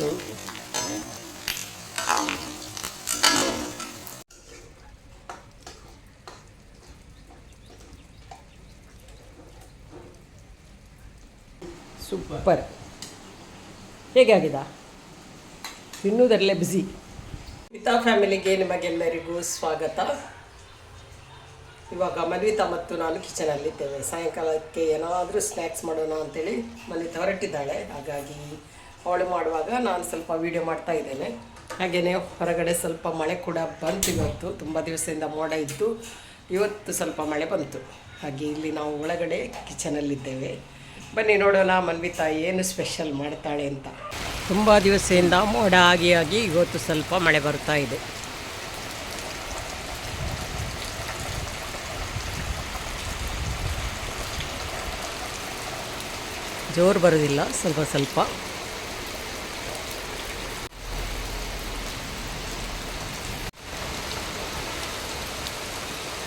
ಬಂತು. ಸೂಪರ್. ಹೇಗೆ ಆಗಿದೆ? ತಿನ್ನುವುದರಲ್ಲೇ ಬ್ಯುಸಿ. ಮಿತಾ ಫ್ಯಾಮಿಲಿಗೆ ನಿಮಗೆಲ್ಲರಿಗೂ ಸ್ವಾಗತ. ಇವಾಗ ಮನ್ವಿತಾ ಮತ್ತು ನಾನು ಕಿಚನಲ್ಲಿದ್ದೇವೆ. ಸಾಯಂಕಾಲಕ್ಕೆ ಏನಾದರೂ ಸ್ನ್ಯಾಕ್ಸ್ ಮಾಡೋಣ ಅಂತೇಳಿ ಮನ್ವಿತಾ ಹೊರಟಿದ್ದಾಳೆ. ಹಾಗಾಗಿ ಅವಳು ಮಾಡುವಾಗ ನಾನು ಸ್ವಲ್ಪ ವೀಡಿಯೋ ಮಾಡ್ತಾ ಇದ್ದೇನೆ. ಹಾಗೆಯೇ ಹೊರಗಡೆ ಸ್ವಲ್ಪ ಮಳೆ ಕೂಡ ಬಂತು. ಇವತ್ತು ತುಂಬ ದಿವಸದಿಂದ ಮೋಡ ಇದ್ದು ಇವತ್ತು ಸ್ವಲ್ಪ ಮಳೆ ಬಂತು. ಹಾಗೆ ಇಲ್ಲಿ ನಾವು ಒಳಗಡೆ ಕಿಚನಲ್ಲಿದ್ದೇವೆ. ಬನ್ನಿ ನೋಡೋಣ ಮನ್ವಿತಾ ಏನು ಸ್ಪೆಷಲ್ ಮಾಡ್ತಾಳೆ ಅಂತ. ತುಂಬ ದಿವಸದಿಂದ ಮೋಡ ಆಗಿ ಇವತ್ತು ಸ್ವಲ್ಪ ಮಳೆ ಬರ್ತಾ ಇದೆ. ಜೋರು ಬರೋದಿಲ್ಲ, ಸ್ವಲ್ಪ ಸ್ವಲ್ಪ.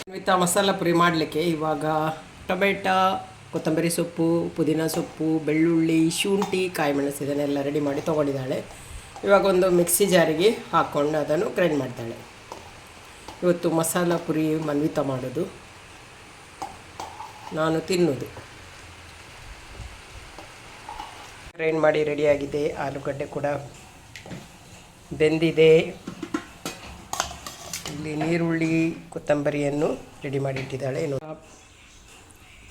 ಮನ್ವಿತಾ ಮಸಾಲ ಪುರಿ ಮಾಡಲಿಕ್ಕೆ ಇವಾಗ ಟೊಮೆಟೊ, ಕೊತ್ತಂಬರಿ ಸೊಪ್ಪು, ಪುದೀನ ಸೊಪ್ಪು, ಬೆಳ್ಳುಳ್ಳಿ, ಶುಂಠಿ, ಕಾಯಿಮೆಣಸು ಇದನ್ನೆಲ್ಲ ರೆಡಿ ಮಾಡಿ ತೊಗೊಂಡಿದ್ದಾಳೆ. ಇವಾಗ ಒಂದು ಮಿಕ್ಸಿ ಜಾರಿಗೆ ಹಾಕ್ಕೊಂಡು ಅದನ್ನು ಗ್ರೈಂಡ್ ಮಾಡ್ತಾಳೆ. ಇವತ್ತು ಮಸಾಲ ಪುರಿ ಮನ್ವಿತಾ ಮಾಡೋದು, ನಾನು ತಿನ್ನೋದು. ಗ್ರೈಂಡ್ ಮಾಡಿ ರೆಡಿಯಾಗಿದೆ. ಆಲೂಗಡ್ಡೆ ಕೂಡ ಬೆಂದಿದೆ. ಇಲ್ಲಿ ನೀರುಳ್ಳಿ, ಕೊತ್ತಂಬರಿಯನ್ನು ರೆಡಿ ಮಾಡಿ ಇಟ್ಟಿದ್ದಾಳೆ.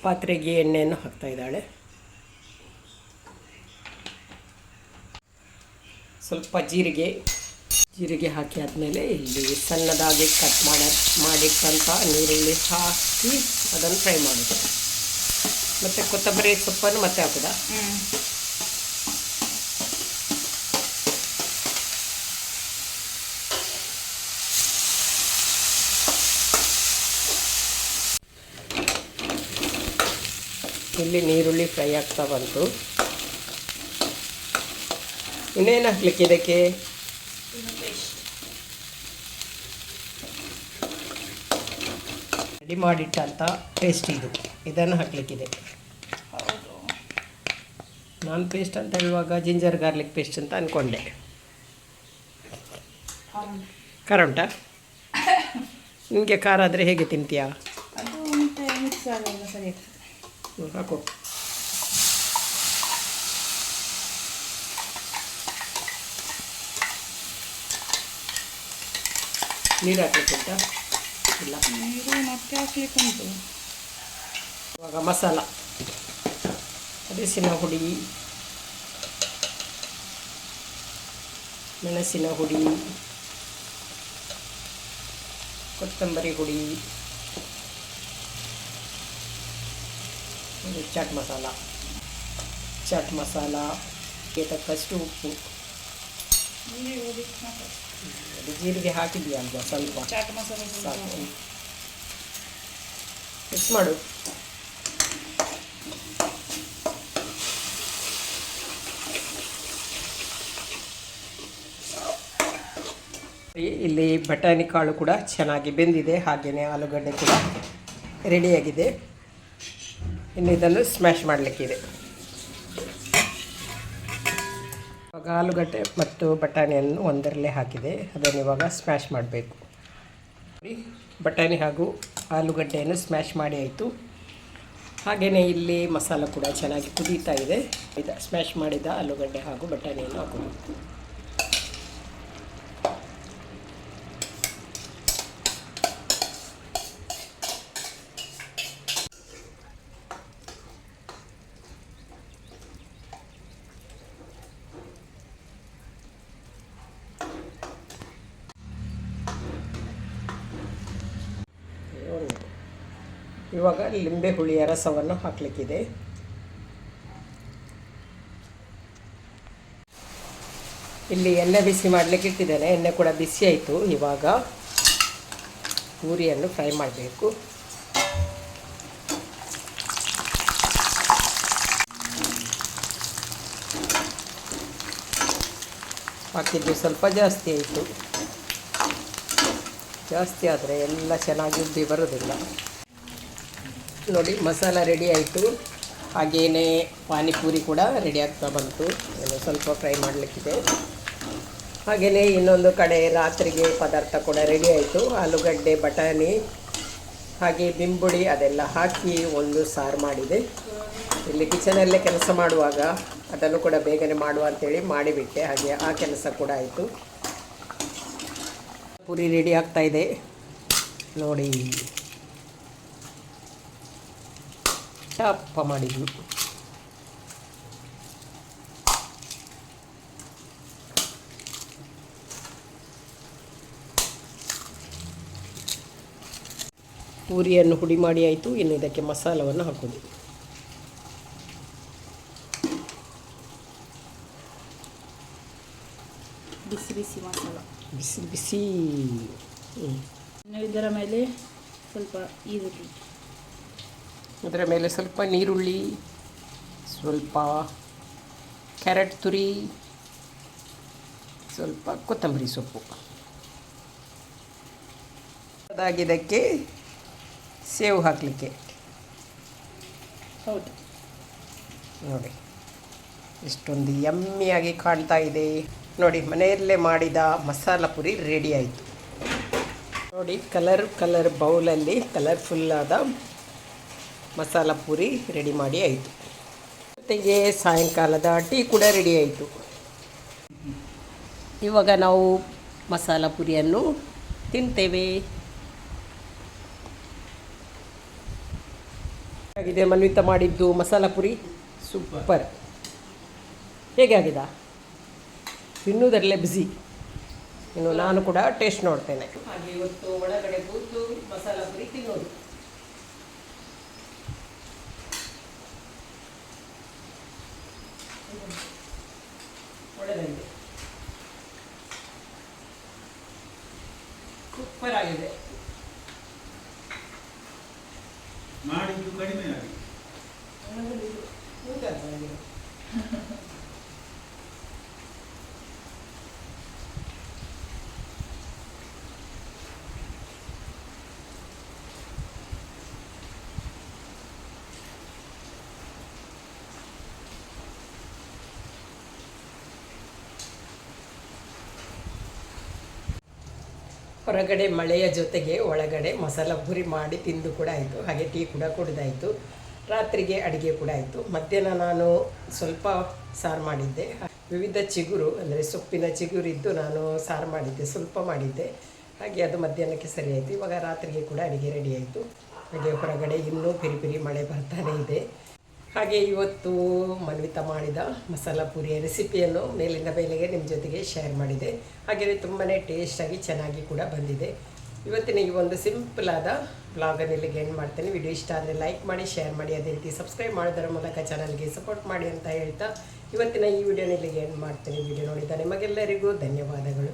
ಪಾತ್ರೆಗೆ ಎಣ್ಣೆಯನ್ನು ಹಾಕ್ತಾ ಇದ್ದಾಳೆ. ಸ್ವಲ್ಪ ಜೀರಿಗೆ ಹಾಕಿ ಆದಮೇಲೆ ಇಲ್ಲಿ ಸಣ್ಣದಾಗಿ ಕಟ್ ಮಾಡಿಟ್ಟಂಥ ನೀರುಳ್ಳಿ ಹಾಕಿ ಅದನ್ನು ಫ್ರೈ ಮಾಡೋದು. ಮತ್ತು ಕೊತ್ತಂಬರಿ ಸೊಪ್ಪನ್ನು ಮತ್ತೆ ಹಾಕೋದಾ? ಇಲ್ಲಿ ನೀರುಳ್ಳಿ ಫ್ರೈ ಆಗ್ತಾ ಬಂತು. ಇನ್ನೇನು ಹಾಕ್ಲಿಕ್ಕೆ ಇದಕ್ಕೆ? ರೆಡಿ ಮಾಡಿಟ್ಟಂಥ ಪೇಸ್ಟ್ ಇದನ್ನು ಹಾಕಲಿಕ್ಕಿದೆ. ನಾನು ಪೇಸ್ಟ್ ಅಂತ ಹೇಳುವಾಗ ಜಿಂಜರ್ ಗಾರ್ಲಿಕ್ ಪೇಸ್ಟ್ ಅಂತ ಅಂದ್ಕೊಂಡೆ. ಖಾರ ಉಂಟಾ? ನಿಮಗೆ ಖಾರ ಆದರೆ ಹೇಗೆ ತಿಂತೀಯಾ? ಹಾಕು. ನೀರು ಹಾಕ್ಲಿಕ್ಕೆ ಉಂಟಾ? ಇಲ್ಲ, ನೀರು ಮತ್ತೆ ಹಾಕ್ಲಿಕ್ಕೆ ಉಂಟು. ಇವಾಗ ಮಸಾಲ, ಅರಿಶಿನ ಹುಡಿ, ಮೆಣಸಿನ ಹುಡಿ, ಕೊತ್ತಂಬರಿ ಹುಡಿ, ಚಾಟ್ ಮಸಾಲ, ತಕ್ಕಷ್ಟು ಉಪ್ಪು. ಅದು ಜೀರಿಗೆ ಹಾಕಿದೆಯಾ ಅಲ್ವಾ? ಸ್ವಲ್ಪ ಚಾಟ್ ಮಸಾಲ ಸಾಕು. ಮಿಕ್ಸ್ ಮಾಡು. ಇಲ್ಲಿ ಬಟಾಣಿ ಕಾಳು ಕೂಡ ಚೆನ್ನಾಗಿ ಬೆಂದಿದೆ. ಹಾಗೆಯೇ ಆಲೂಗಡ್ಡೆ ಕೂಡ ರೆಡಿಯಾಗಿದೆ. ಇನ್ನು ಇದನ್ನು ಸ್ಮ್ಯಾಶ್ ಮಾಡಲಿಕ್ಕಿದೆ. ಇವಾಗ ಆಲೂಗಡ್ಡೆ ಮತ್ತು ಬಟಾಣಿಯನ್ನು ಒಂದರಲ್ಲೇ ಹಾಕಿದೆ. ಅದನ್ನು ಇವಾಗ ಸ್ಮ್ಯಾಶ್ ಮಾಡಬೇಕು. ಬಟಾಣಿ ಹಾಗೂ ಆಲೂಗಡ್ಡೆಯನ್ನು ಸ್ಮ್ಯಾಶ್ ಮಾಡಿ ಆಯಿತು. ಹಾಗೆಯೇ ಇಲ್ಲಿ ಮಸಾಲ ಕೂಡ ಚೆನ್ನಾಗಿ ಕುದೀತಾ ಇದೆ. ಸ್ಮ್ಯಾಶ್ ಮಾಡಿದ ಆಲೂಗಡ್ಡೆ ಹಾಗೂ ಬಟಾಣಿಯನ್ನು ಹಾಕೋದು. ಇವಾಗ ಲಿಂಬೆ ಹುಳಿಯ ರಸವನ್ನು ಹಾಕಲಿಕ್ಕಿದೆ. ಇಲ್ಲಿ ಎಣ್ಣೆ ಬಿಸಿ ಮಾಡಲಿಕ್ಕೆ ಇಟ್ಟಿದ್ದೇನೆ. ಎಣ್ಣೆ ಕೂಡ ಬಿಸಿ ಆಯಿತು. ಇವಾಗ ಪೂರಿಯನ್ನು ಫ್ರೈ ಮಾಡಬೇಕು. ಹಾಕಿದ್ದು ಸ್ವಲ್ಪ ಜಾಸ್ತಿ ಆಯಿತು. ಜಾಸ್ತಿ ಆದರೆ ಎಲ್ಲ ಚೆನ್ನಾಗಿ ಉಬ್ಬಿ ಬರೋದಿಲ್ಲ. ನೋಡಿ, ಮಸಾಲ ರೆಡಿ ಆಯಿತು. ಹಾಗೆಯೇ ಪಾನಿಪೂರಿ ಕೂಡ ರೆಡಿ ಆಗ್ತಾ ಬಂತು. ಇನ್ನು ಸ್ವಲ್ಪ ಫ್ರೈ ಮಾಡಲಿಕ್ಕಿದೆ. ಹಾಗೆಯೇ ಇನ್ನೊಂದು ಕಡೆ ರಾತ್ರಿಗೆ ಪದಾರ್ಥ ಕೂಡ ರೆಡಿ ಆಯಿತು. ಆಲೂಗಡ್ಡೆ, ಬಟಾಣಿ ಹಾಗೆ ಬಿಂಬುಡಿ ಅದೆಲ್ಲ ಹಾಕಿ ಒಂದು ಸಾರು ಮಾಡಿದೆ. ಇಲ್ಲಿ ಕಿಚನಲ್ಲೇ ಕೆಲಸ ಮಾಡುವಾಗ ಅದನ್ನು ಕೂಡ ಬೇಗನೆ ಮಾಡುವ ಅಂತೇಳಿ ಮಾಡಿಬಿಟ್ಟೆ. ಹಾಗೆ ಆ ಕೆಲಸ ಕೂಡ ಆಯಿತು. ಪೂರಿ ರೆಡಿ ಆಗ್ತಾ ಇದೆ ನೋಡಿ. ಚಪ್ಪ ಮಾಡಿದ್ವಿ. ಪೂರಿಯನ್ನು ಹುಡಿ ಮಾಡಿ ಆಯಿತು. ಇನ್ನು ಇದಕ್ಕೆ ಮಸಾಲವನ್ನು ಹಾಕೋದು. ಬಿಸಿ ಬಿಸಿ ಮಸಾಲ, ಬಿಸಿ ಬಿಸಿ. ಇದರ ಮೇಲೆ ಸ್ವಲ್ಪ ಈರುಳ್ಳಿ, ಅದರ ಮೇಲೆ ಸ್ವಲ್ಪ ನೀರುಳ್ಳಿ, ಸ್ವಲ್ಪ ಕ್ಯಾರೆಟ್ ತುರಿ, ಸ್ವಲ್ಪ ಕೊತ್ತಂಬರಿ ಸೊಪ್ಪು. ಅದಾಗಿದ್ದಕ್ಕೆ ಸೇವು ಹಾಕಲಿಕ್ಕೆ. ಹೌದು ನೋಡಿ ಇಷ್ಟೊಂದು ಯಮ್ಮಿಯಾಗಿ ಕಾಣ್ತಾ ಇದೆ ನೋಡಿ. ಮನೆಯಲ್ಲೇ ಮಾಡಿದ ಮಸಾಲ ಪುರಿ ರೆಡಿ ಆಯಿತು ನೋಡಿ. ಕಲರ್ ಬೌಲಲ್ಲಿ ಕಲರ್ಫುಲ್ಲಾದ ಮಸಾಲ ಪೂರಿ ರೆಡಿ ಮಾಡಿ ಆಯಿತು. ಜೊತೆಗೆ ಸಾಯಂಕಾಲದ ಟೀ ಕೂಡ ರೆಡಿ ಆಯಿತು. ಇವಾಗ ನಾವು ಮಸಾಲ ಪುರಿಯನ್ನು ತಿಂತೇವೆ. ಆಗಿದೆ ಮನ್ವಿತ ಮಾಡಿದ್ದು ಮಸಾಲ ಪುರಿ ಸೂಪರ್. ಹೇಗೆ ಆಗಿದೆ? ತಿನ್ನುವುದರಲ್ಲೇ ಬಿಸಿ. ಇನ್ನು ನಾನು ಕೂಡ ಟೇಸ್ಟ್ ನೋಡ್ತೇನೆ. ಹಾಗೆ ಇವತ್ತು ಒಳಗಡೆ ಕೂತು ಮಸಾಲ ಪುರಿ ತಿನ್ನೋದು. ಒಳ್ಳೆದಾಗಿದೆ, ಸೂಪರ್ ಆಗಿದೆ. ಮಾಡಿದ್ದು ಕಡಿಮೆ ಆಗಿದೆ. ಹೊರಗಡೆ ಮಳೆಯ ಜೊತೆಗೆ ಒಳಗಡೆ ಮಸಾಲ ಪುರಿ ಮಾಡಿ ತಿಂದು ಕೂಡ ಆಯಿತು. ಹಾಗೆ ಟೀ ಕೂಡ ಕುಡಿದಾಯಿತು. ರಾತ್ರಿಗೆ ಅಡುಗೆ ಕೂಡ ಆಯಿತು. ಮಧ್ಯಾಹ್ನ ನಾನು ಸ್ವಲ್ಪ ಸಾರು ಮಾಡಿದ್ದೆ. ವಿವಿಧ ಚಿಗುರು ಅಂದರೆ ಸೊಪ್ಪಿನ ಚಿಗುರಿದ್ದು ನಾನು ಸಾರು ಮಾಡಿದ್ದೆ, ಸ್ವಲ್ಪ ಮಾಡಿದ್ದೆ. ಹಾಗೆ ಅದು ಮಧ್ಯಾಹ್ನಕ್ಕೆ ಸರಿ ಆಯಿತು. ಇವಾಗ ರಾತ್ರಿಗೆ ಕೂಡ ಅಡುಗೆ ರೆಡಿ ಆಯಿತು. ಹಾಗೆ ಹೊರಗಡೆ ಇನ್ನೂ ಪಿರಿ ಮಳೆ ಬರ್ತಾನೆ ಇದೆ. ಹಾಗೆ ಇವತ್ತು ಮನ್ವಿತ ಮಾಡಿದ ಮಸಾಲ ಪೂರಿಯ ರೆಸಿಪಿಯನ್ನು ಮೇಲಿಂದ ಮೇಲೆಗೆ ನಿಮ್ಮ ಜೊತೆಗೆ ಶೇರ್ ಮಾಡಿದೆ. ಹಾಗೆಯೇ ತುಂಬಾ ಟೇಸ್ಟಾಗಿ ಚೆನ್ನಾಗಿ ಕೂಡ ಬಂದಿದೆ. ಇವತ್ತಿನ ಈ ಒಂದು ಸಿಂಪಲಾದ ಬ್ಲಾಗನ್ನು ಇಲ್ಲಿಗೆ ಎಂಡ್ ಮಾಡ್ತೇನೆ. ವಿಡಿಯೋ ಇಷ್ಟ ಆದರೆ ಲೈಕ್ ಮಾಡಿ, ಶೇರ್ ಮಾಡಿ, ಅದೇ ರೀತಿ ಸಬ್ಸ್ಕ್ರೈಬ್ ಮಾಡೋದರ ಮೂಲಕ ಚಾನಲ್ಗೆ ಸಪೋರ್ಟ್ ಮಾಡಿ ಅಂತ ಹೇಳ್ತಾ ಇವತ್ತಿನ ಈ ವಿಡಿಯೋನ ಇಲ್ಲಿಗೆ ಎಂಡ್ ಮಾಡ್ತೇನೆ. ವಿಡಿಯೋ ನೋಡಿದ ನಿಮಗೆಲ್ಲರಿಗೂ ಧನ್ಯವಾದಗಳು.